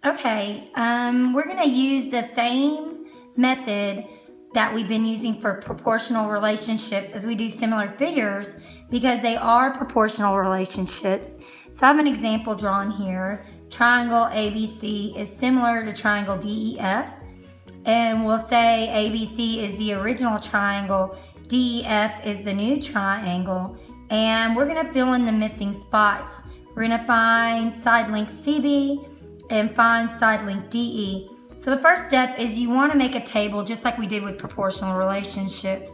Okay, we're gonna use the same method that we've been using for proportional relationships as we do similar figures because they are proportional relationships. So I have an example drawn here. Triangle ABC is similar to triangle DEF, and we'll say ABC is the original triangle, DEF is the new triangle, and we're gonna fill in the missing spots. We're gonna find side length CB and find side length DE. So the first step is you want to make a table just like we did with proportional relationships.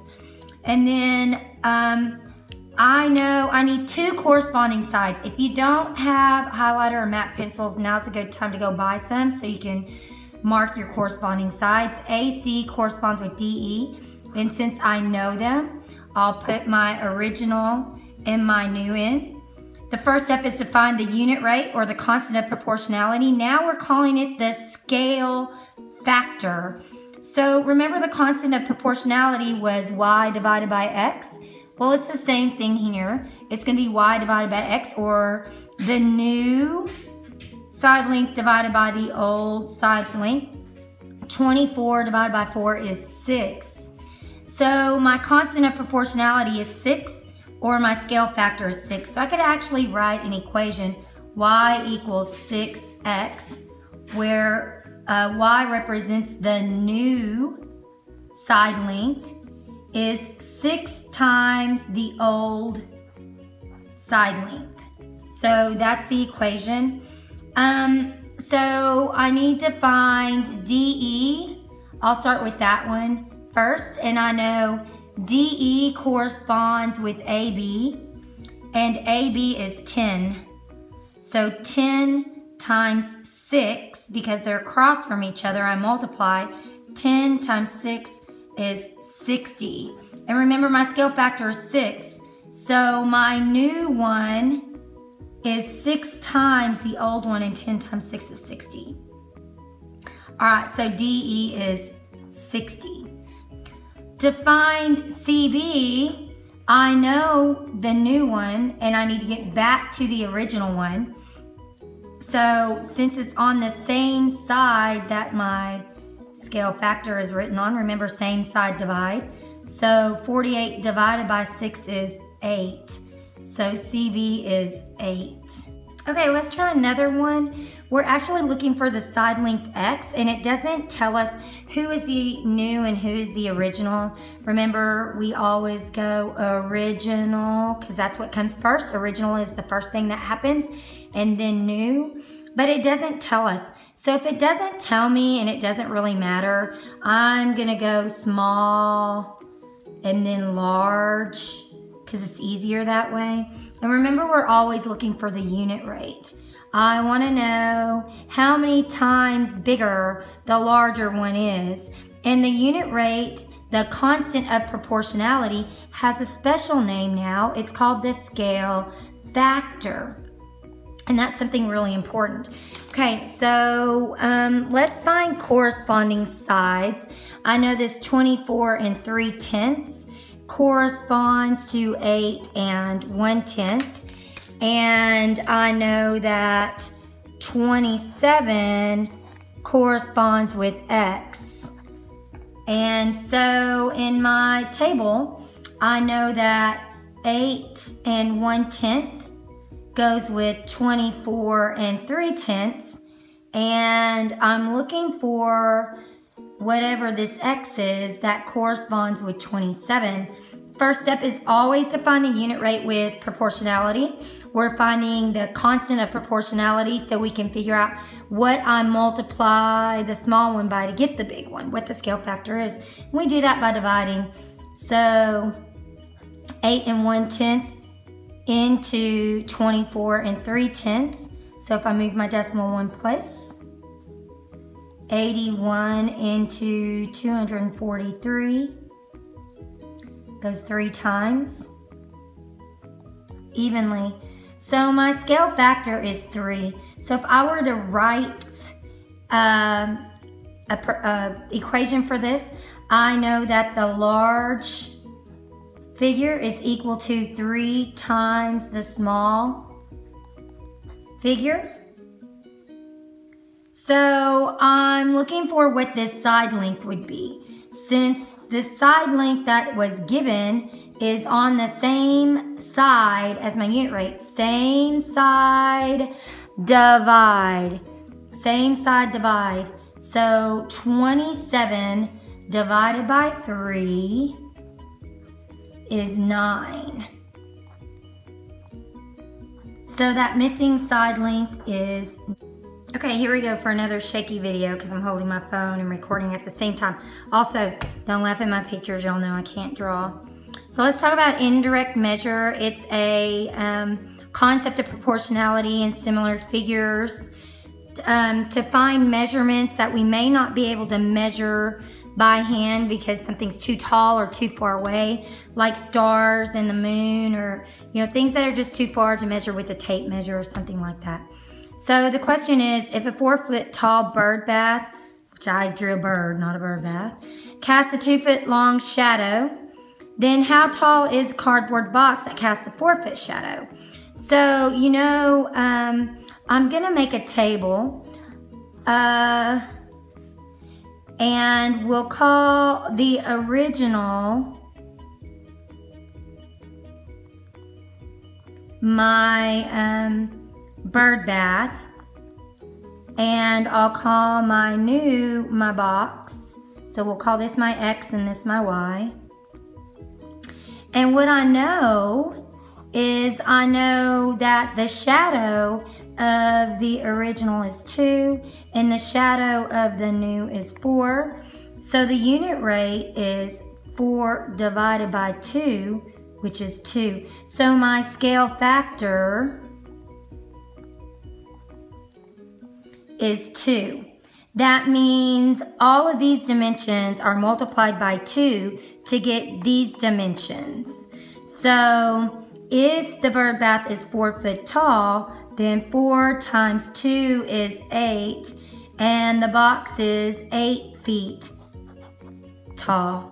And then I know I need two corresponding sides. If you don't have highlighter or MAC pencils, now's a good time to go buy some so you can mark your corresponding sides. AC corresponds with DE, and since I know them, I'll put my original and my new in. The first step is to find the unit rate or the constant of proportionality. Now we're calling it the scale factor. So remember the constant of proportionality was y divided by x? Well, it's the same thing here. It's going to be y divided by x, or the new side length divided by the old side length. 24 divided by 4 is 6. So my constant of proportionality is 6. Or my scale factor is 6. So I could actually write an equation, y equals 6x, where y represents the new side length, is 6 times the old side length. So that's the equation. So I need to find DE. I'll start with that one first, and I know DE corresponds with AB, and AB is 10. So 10 times 6, because they're across from each other, I multiply. 10 times 6 is 60. And remember, my scale factor is 6. So my new one is 6 times the old one, and 10 times 6 is 60. All right, so DE is 60. To find CB, I know the new one and I need to get back to the original one. So since it's on the same side that my scale factor is written on, remember same side divide. So 48 divided by 6 is 8. So CB is 8. Okay, let's try another one. We're actually looking for the side length X, and it doesn't tell us who is the new and who is the original. Remember, we always go original because that's what comes first. Original is the first thing that happens, and then new, but it doesn't tell us. So if it doesn't tell me and it doesn't really matter, I'm gonna go small and then large because it's easier that way. And remember, we're always looking for the unit rate. I want to know how many times bigger the larger one is. And the unit rate, the constant of proportionality, has a special name now. It's called the scale factor. And that's something really important. Okay, so let's find corresponding sides. I know this 24 3/10 corresponds to 8 1/10. And I know that 27 corresponds with X. And so in my table, I know that 8 1/10 goes with 24 3/10. And I'm looking for whatever this X is that corresponds with 27. First step is always to find the unit rate with proportionality. We're finding the constant of proportionality so we can figure out what I multiply the small one by to get the big one, what the scale factor is. We do that by dividing. So 8 1/10 into 24 3/10. So if I move my decimal one place, 81 into 243 goes 3 times evenly. So my scale factor is 3. So if I were to write a equation for this, I know that the large figure is equal to 3 times the small figure. So I'm looking for what this side length would be. Since the side length that was given is on the same side as my unit rate, same side divide. Same side divide. So 27 divided by 3 is 9. So that missing side length is... Okay, here we go for another shaky video because I'm holding my phone and recording at the same time. Also, don't laugh at my pictures. Y'all know I can't draw. So let's talk about indirect measure. It's a concept of proportionality and similar figures to find measurements that we may not be able to measure by hand because something's too tall or too far away, like stars and the moon, or things that are just too far to measure with a tape measure or something like that. So the question is, if a 4-foot tall bird bath, which I drew a bird, not a bird bath, casts a 2-foot long shadow, then how tall is a cardboard box that casts a 4-foot shadow? So, I'm gonna make a table, and we'll call the original my bird bath, and I'll call my new my box. So we'll call this my X and this my Y. And what I know is I know that the shadow of the original is 2 and the shadow of the new is 4. So the unit rate is 4 divided by 2, which is 2. So my scale factor is 2. That means all of these dimensions are multiplied by 2 to get these dimensions. So if the bird bath is 4 foot tall, then 4 times 2 is 8, and the box is 8 feet tall.